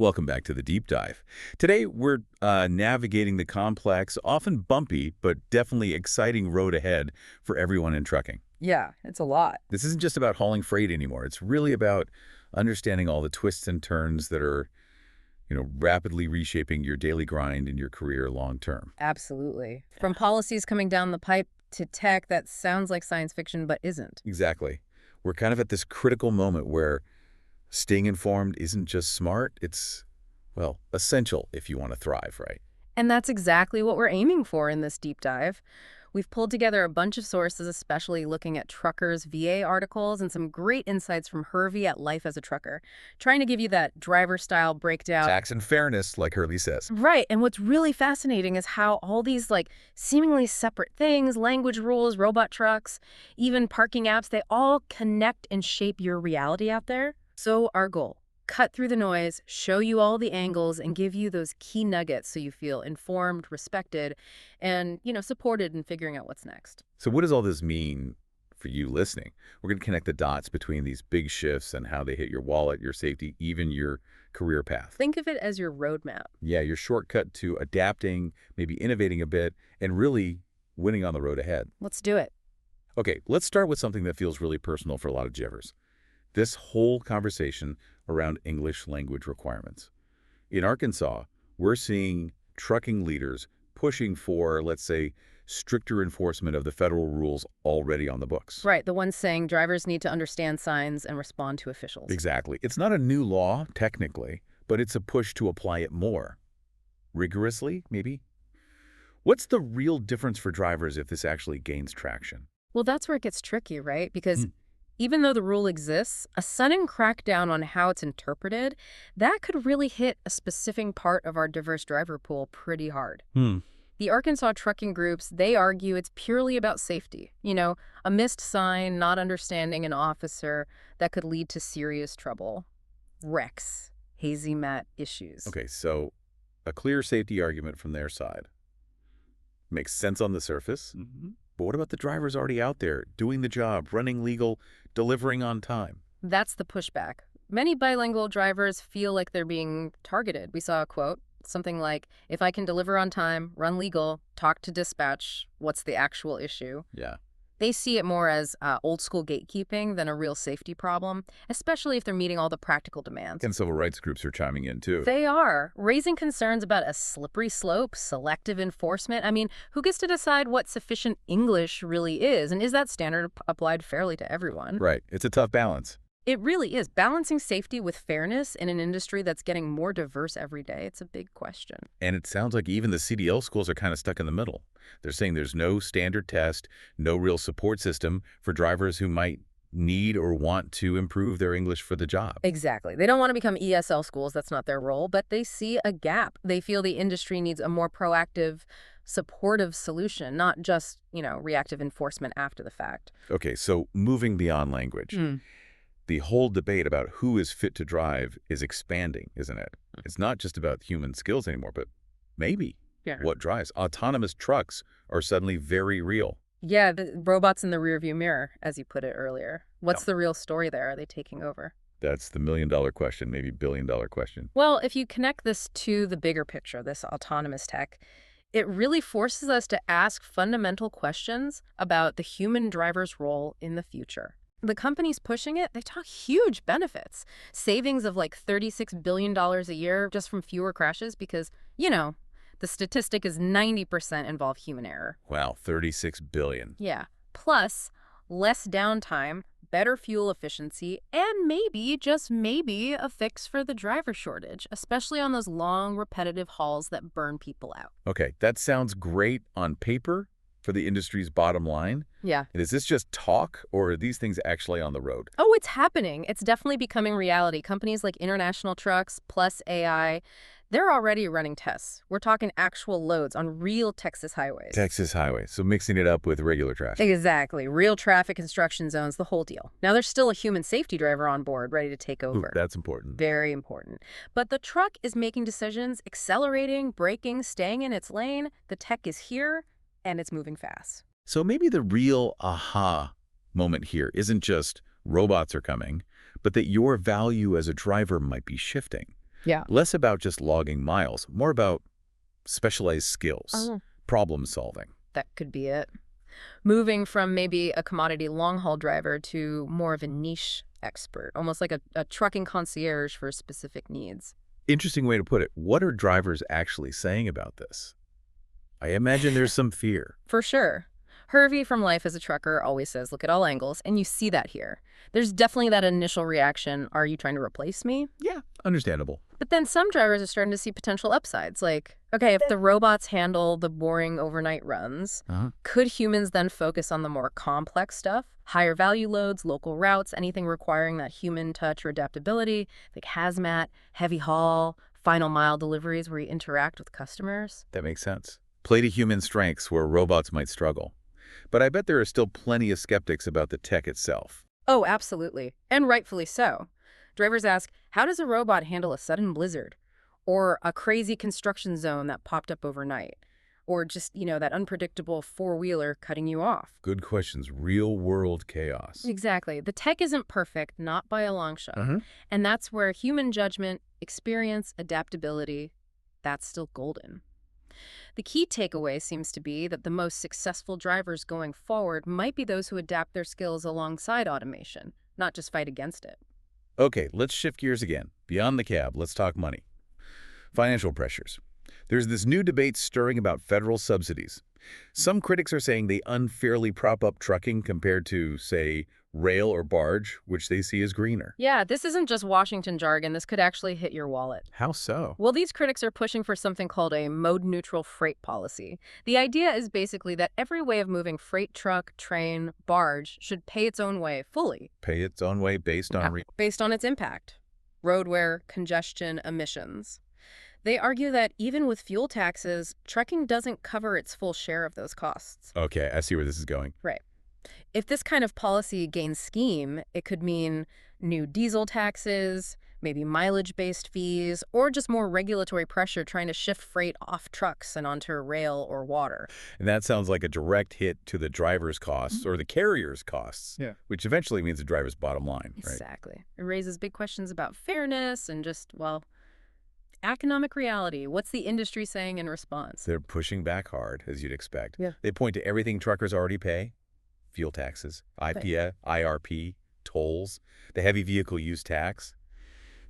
Welcome back to the Deep Dive. Today, we're navigating the complex, often bumpy, but definitely exciting road ahead for everyone in trucking. Yeah, it's a lot. This isn't just about hauling freight anymore. It's really about understanding all the twists and turns that are, rapidly reshaping your daily grind and your career long term. Absolutely. From policies coming down the pipe to tech that sounds like science fiction but isn't. Exactly. We're kind of at this critical moment where staying informed isn't just smart, it's, well, essential if you want to thrive, right? And that's exactly what we're aiming for in this deep dive. We've pulled together a bunch of sources, especially looking at truckers' VA articles and some great insights from Hervey at Life as a Trucker, trying to give you that driver-style breakdown. Facts and fairness, like Hurley says. Right, and what's really fascinating is how all these seemingly separate things, language rules, robot trucks, even parking apps, they all connect and shape your reality out there. So our goal, cut through the noise, show you all the angles, and give you those key nuggets so you feel informed, respected, and, supported in figuring out what's next. So what does all this mean for you listening? We're going to connect the dots between these big shifts and how they hit your wallet, your safety, even your career path. Think of it as your roadmap. Yeah, your shortcut to adapting, maybe innovating a bit, and really winning on the road ahead. Let's do it. Okay, let's start with something that feels really personal for a lot of jivers. This whole conversation around English language requirements. In Arkansas, we're seeing trucking leaders pushing for, let's say, stricter enforcement of the federal rules already on the books. Right, the ones saying drivers need to understand signs and respond to officials. Exactly. It's not a new law, technically, but it's a push to apply it more. Rigorously, maybe? What's the real difference for drivers if this actually gains traction? Well, that's where it gets tricky, right? Because even though the rule exists, a sudden crackdown on how it's interpreted, that could really hit a specific part of our diverse driver pool pretty hard. The Arkansas trucking groups, they argue it's purely about safety. A missed sign, not understanding an officer, that could lead to serious trouble. Wrecks, hazy mat issues. Okay, so a clear safety argument from their side. Makes sense on the surface. But what about the drivers already out there, doing the job, running legal, delivering on time? That's the pushback. Many bilingual drivers feel like they're being targeted. We saw a quote, something like, if I can deliver on time, run legal, talk to dispatch, what's the actual issue? Yeah. They see it more as old school gatekeeping than a real safety problem, especially if they're meeting all the practical demands. And civil rights groups are chiming in, too. They are, raising concerns about a slippery slope, selective enforcement. I mean, who gets to decide what sufficient English really is? And is that standard applied fairly to everyone? Right. It's a tough balance. It really is. Balancing safety with fairness in an industry that's getting more diverse every day, it's a big question. And it sounds like even the CDL schools are kind of stuck in the middle. They're saying there's no standard test, no real support system for drivers who might need or want to improve their English for the job. Exactly. They don't want to become ESL schools. That's not their role, but they see a gap. They feel the industry needs a more proactive, supportive solution, not just, reactive enforcement after the fact. Okay, so moving beyond language. The whole debate about who is fit to drive is expanding, isn't it? It's not just about human skills anymore, but maybe what drives. Autonomous trucks are suddenly very real. Yeah, the robots in the rearview mirror, as you put it earlier. What's the real story there? Are they taking over? That's the million-dollar question, maybe billion-dollar question. Well, if you connect this to the bigger picture, this autonomous tech, it really forces us to ask fundamental questions about the human driver's role in the future. The companies pushing it, they talk huge benefits. Savings of $36 billion a year just from fewer crashes because, the statistic is 90% involve human error. Wow, $36 billion. Yeah. Plus, less downtime, better fuel efficiency, and maybe, just maybe, a fix for the driver shortage, especially on those long, repetitive hauls that burn people out. Okay, that sounds great on paper for the industry's bottom line. Yeah. And is this just talk, or are these things actually on the road? Oh, it's happening. It's definitely becoming reality. Companies like International Trucks, plus AI, they're already running tests. We're talking actual loads on real Texas highways. Texas highways, so mixing it up with regular traffic. Exactly. Real traffic, construction zones, the whole deal. Now, there's still a human safety driver on board ready to take over. Ooh, that's important. Very important. But the truck is making decisions, accelerating, braking, staying in its lane. The tech is here, and it's moving fast. So maybe the real aha moment here isn't just robots are coming, but that your value as a driver might be shifting. Yeah. Less about just logging miles, more about specialized skills, Oh, problem solving. that could be it. Moving from maybe a commodity long-haul driver to more of a niche expert, almost like a trucking concierge for specific needs. Interesting way to put it. What are drivers actually saying about this? I imagine there's some fear. For sure. Hervey from Life as a Trucker always says, look at all angles, and you see that here. There's definitely that initial reaction, are you trying to replace me? Yeah, understandable. But then some drivers are starting to see potential upsides, like, okay, if the robots handle the boring overnight runs, could humans then focus on the more complex stuff? Higher value loads, local routes, anything requiring that human touch or adaptability, like hazmat, heavy haul, final mile deliveries where you interact with customers? That makes sense. Play to human strengths where robots might struggle. But I bet there are still plenty of skeptics about the tech itself. Oh, absolutely. And rightfully so. Drivers ask, how does a robot handle a sudden blizzard? Or a crazy construction zone that popped up overnight? Or just, that unpredictable four-wheeler cutting you off? Good questions. Real-world chaos. Exactly. The tech isn't perfect, not by a long shot. And that's where human judgment, experience, adaptability, that's still golden. The key takeaway seems to be that the most successful drivers going forward might be those who adapt their skills alongside automation, not just fight against it. Okay, let's shift gears again. Beyond the cab, let's talk money. Financial pressures. There's this new debate stirring about federal subsidies. Some critics are saying they unfairly prop up trucking compared to, say, rail or barge, which they see as greener. Yeah, this isn't just Washington jargon. This could actually hit your wallet. How so? Well, these critics are pushing for something called a mode-neutral freight policy. The idea is basically that every way of moving freight truck, train, barge should pay its own way fully. Pay its own way based on... Based on its impact. Road wear, congestion, emissions. They argue that even with fuel taxes, trucking doesn't cover its full share of those costs. Okay, I see where this is going. Right. If this kind of policy gains steam, it could mean new diesel taxes, maybe mileage-based fees, or just more regulatory pressure trying to shift freight off trucks and onto rail or water. And that sounds like a direct hit to the driver's costs or the carrier's costs, which eventually means the driver's bottom line, right? Exactly. It raises big questions about fairness and just, economic reality. What's the industry saying in response? They're pushing back hard, as you'd expect. Yeah. They point to everything truckers already pay. Fuel taxes, IPA, IRP, tolls, the heavy vehicle use tax.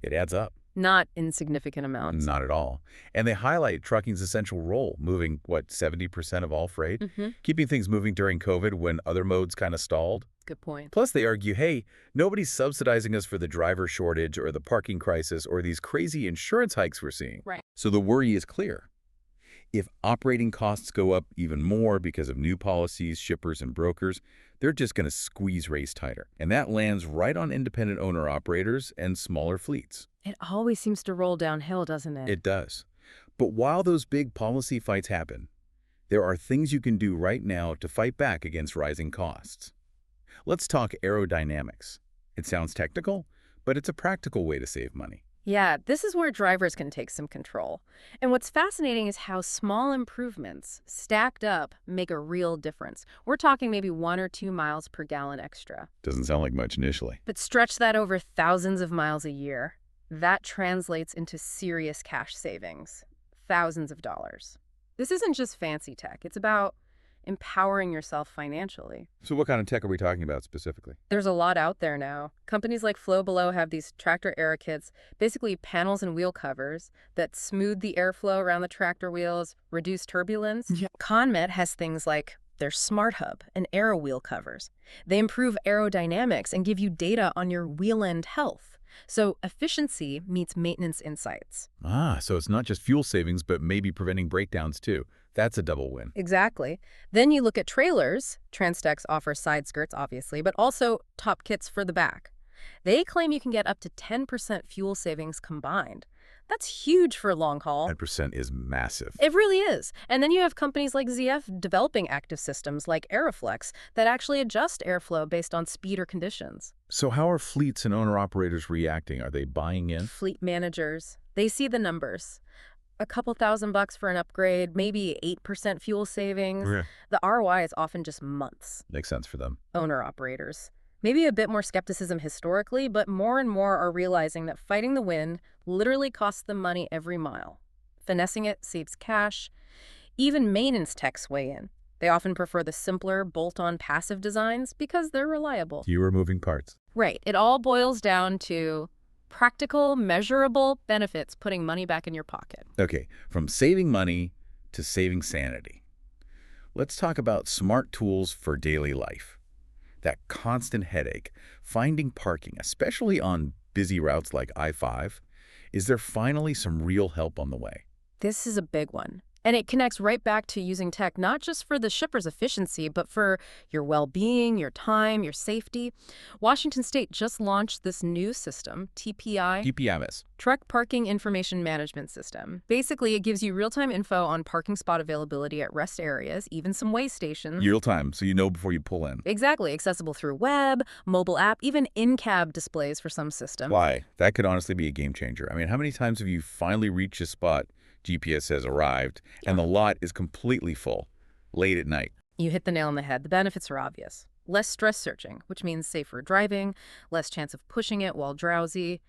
It adds up. Not insignificant amounts. Not at all. And they highlight trucking's essential role, moving, 70% of all freight? Keeping things moving during COVID when other modes kind of stalled. Good point. Plus, they argue, hey, nobody's subsidizing us for the driver shortage or the parking crisis or these crazy insurance hikes we're seeing. Right. So the worry is clear. If operating costs go up even more because of new policies, shippers, and brokers, they're just going to squeeze rates tighter. And that lands right on independent owner-operators and smaller fleets. It always seems to roll downhill, doesn't it? It does. But while those big policy fights happen, there are things you can do right now to fight back against rising costs. Let's talk aerodynamics. It sounds technical, but it's a practical way to save money. Yeah, this is where drivers can take some control. And what's fascinating is how small improvements, stacked up, make a real difference. We're talking maybe 1 or 2 miles per gallon extra. Doesn't sound like much initially. But stretch that over thousands of miles a year. That translates into serious cash savings. Thousands of dollars. This isn't just fancy tech. It's about empowering yourself financially. So what kind of tech are we talking about specifically? There's a lot out there now. Companies like Flow Below have these tractor air kits, basically panels and wheel covers that smooth the airflow around the tractor wheels, reduce turbulence. ConMet has things like their Smart Hub and Aero wheel covers. They improve aerodynamics and give you data on your wheel end health. So efficiency meets maintenance insights. So it's not just fuel savings, but maybe preventing breakdowns too. That's a double win. Exactly. Then you look at trailers. Transtex offers side skirts, obviously, but also top kits for the back. They claim you can get up to 10% fuel savings combined. That's huge for long haul. 10% is massive. It really is. And then you have companies like ZF developing active systems like Aeroflex that actually adjust airflow based on speed or conditions. So how are fleets and owner-operators reacting? Are they buying in? Fleet managers, they see the numbers. A couple $1,000 for an upgrade, maybe 8% fuel savings. Yeah. The ROI is often just months. Makes sense for them. Owner-operators, Maybe a bit more skepticism historically, but more and more are realizing that fighting the wind literally costs them money every mile. Finessing it saves cash. Even maintenance techs weigh in. They often prefer the simpler, bolt-on passive designs because they're reliable. Fewer moving parts. Right. It all boils down to practical, measurable benefits putting money back in your pocket. Okay, from saving money to saving sanity. Let's talk about smart tools for daily life. That constant headache, finding parking, especially on busy routes like I-5, is there finally some real help on the way? This is a big one. And it connects right back to using tech, not just for the shipper's efficiency, but for your well-being, your time, your safety. Washington State just launched this new system, TPI, TPMS. Truck Parking Information Management System. Basically, it gives you real-time info on parking spot availability at rest areas, even some way stations. Real time, so you know before you pull in. Exactly. Accessible through web, mobile app, even in-cab displays for some systems. Why? That could honestly be a game changer. I mean, how many times have you finally reached a spot GPS has arrived, and the lot is completely full, late at night? You hit the nail on the head. The benefits are obvious. Less stress searching, which means safer driving, less chance of pushing it while drowsy,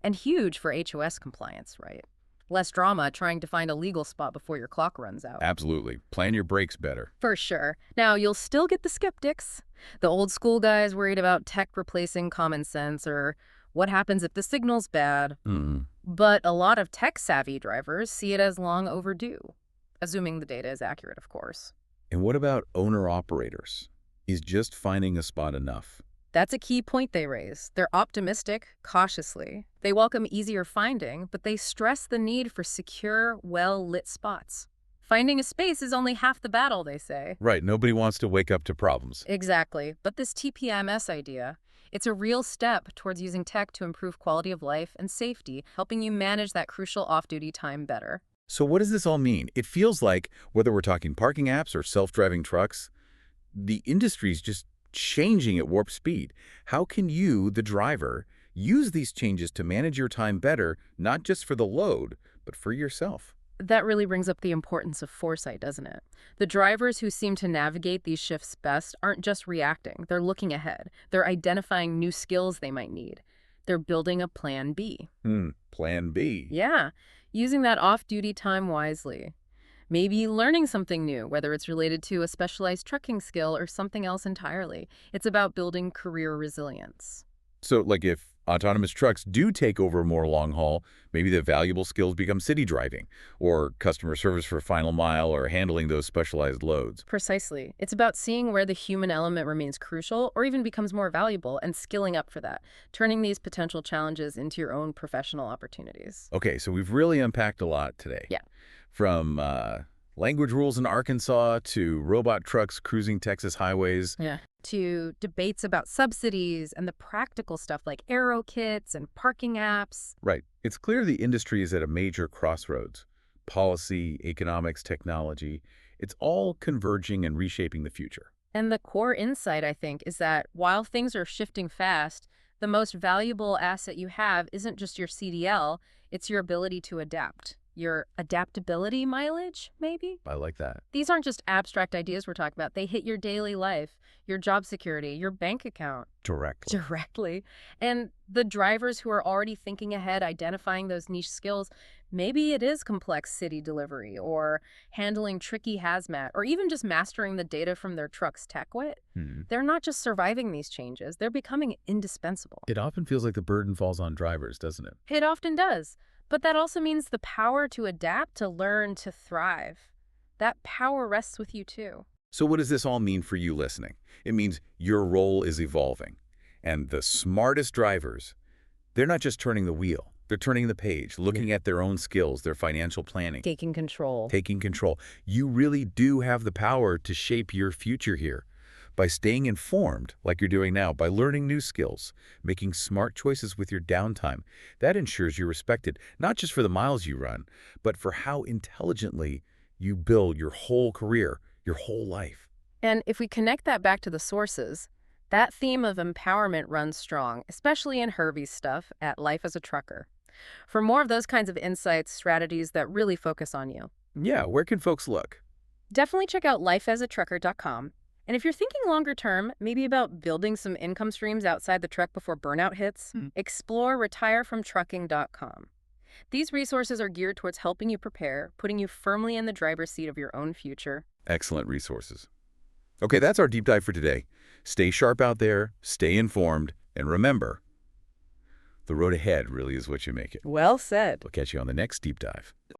and huge for HOS compliance, right? Less drama trying to find a legal spot before your clock runs out. Absolutely. Plan your brakes better. For sure. Now, you'll still get the skeptics, the old school guys worried about tech replacing common sense or what happens if the signal's bad. But a lot of tech-savvy drivers see it as long overdue, assuming the data is accurate, of course. And what about owner-operators? Is just finding a spot enough? That's a key point they raise. They're optimistic, cautiously. They welcome easier finding, but they stress the need for secure, well-lit spots. Finding a space is only half the battle, they say. Right, nobody wants to wake up to problems. Exactly. But this TPMS idea, it's a real step towards using tech to improve quality of life and safety, helping you manage that crucial off-duty time better. So what does this all mean? It feels like, whether we're talking parking apps or self-driving trucks, the industry's just changing at warp speed. How can you, the driver, use these changes to manage your time better, not just for the load, but for yourself? That really brings up the importance of foresight, doesn't it? The drivers who seem to navigate these shifts best aren't just reacting. They're looking ahead. They're identifying new skills they might need. They're building a plan B. Plan B. Yeah, using that off-duty time wisely. Maybe learning something new, whether it's related to a specialized trucking skill or something else entirely. It's about building career resilience. So, like, if autonomous trucks do take over more long haul, maybe the valuable skills become city driving or customer service for final mile or handling those specialized loads. Precisely. It's about seeing where the human element remains crucial or even becomes more valuable and skilling up for that, turning these potential challenges into your own professional opportunities. Okay, so we've really unpacked a lot today. Yeah. From language rules in Arkansas to robot trucks cruising Texas highways. Yeah. To debates about subsidies and the practical stuff like aero kits and parking apps. Right. It's clear the industry is at a major crossroads. Policy, economics, technology, it's all converging and reshaping the future. And the core insight, I think, is that while things are shifting fast, the most valuable asset you have isn't just your CDL, it's your ability to adapt. Your adaptability mileage, maybe? I like that. These aren't just abstract ideas we're talking about. They hit your daily life, your job security, your bank account. Directly. And the drivers who are already thinking ahead, identifying those niche skills, maybe it is complex city delivery or handling tricky hazmat or even just mastering the data from their truck's tech wit. They're not just surviving these changes, they're becoming indispensable. It often feels like the burden falls on drivers, doesn't it? It often does. But that also means the power to adapt, to learn, to thrive. That power rests with you too. So what does this all mean for you listening? It means your role is evolving. And the smartest drivers, they're not just turning the wheel. They're turning the page, looking at their own skills, their financial planning. Taking control. Taking control. You really do have the power to shape your future here. By staying informed, like you're doing now, by learning new skills, making smart choices with your downtime, that ensures you're respected, not just for the miles you run, but for how intelligently you build your whole career, your whole life. And if we connect that back to the sources, that theme of empowerment runs strong, especially in Hervey's stuff at Life as a Trucker. For more of those kinds of insights, strategies that really focus on you. Yeah, where can folks look? Definitely check out lifeasatrucker.com. And if you're thinking longer term, maybe about building some income streams outside the truck before burnout hits, explore retirefromtrucking.com. These resources are geared towards helping you prepare, putting you firmly in the driver's seat of your own future. Excellent resources. Okay, that's our deep dive for today. Stay sharp out there, stay informed, and remember, the road ahead really is what you make it. Well said. We'll catch you on the next deep dive.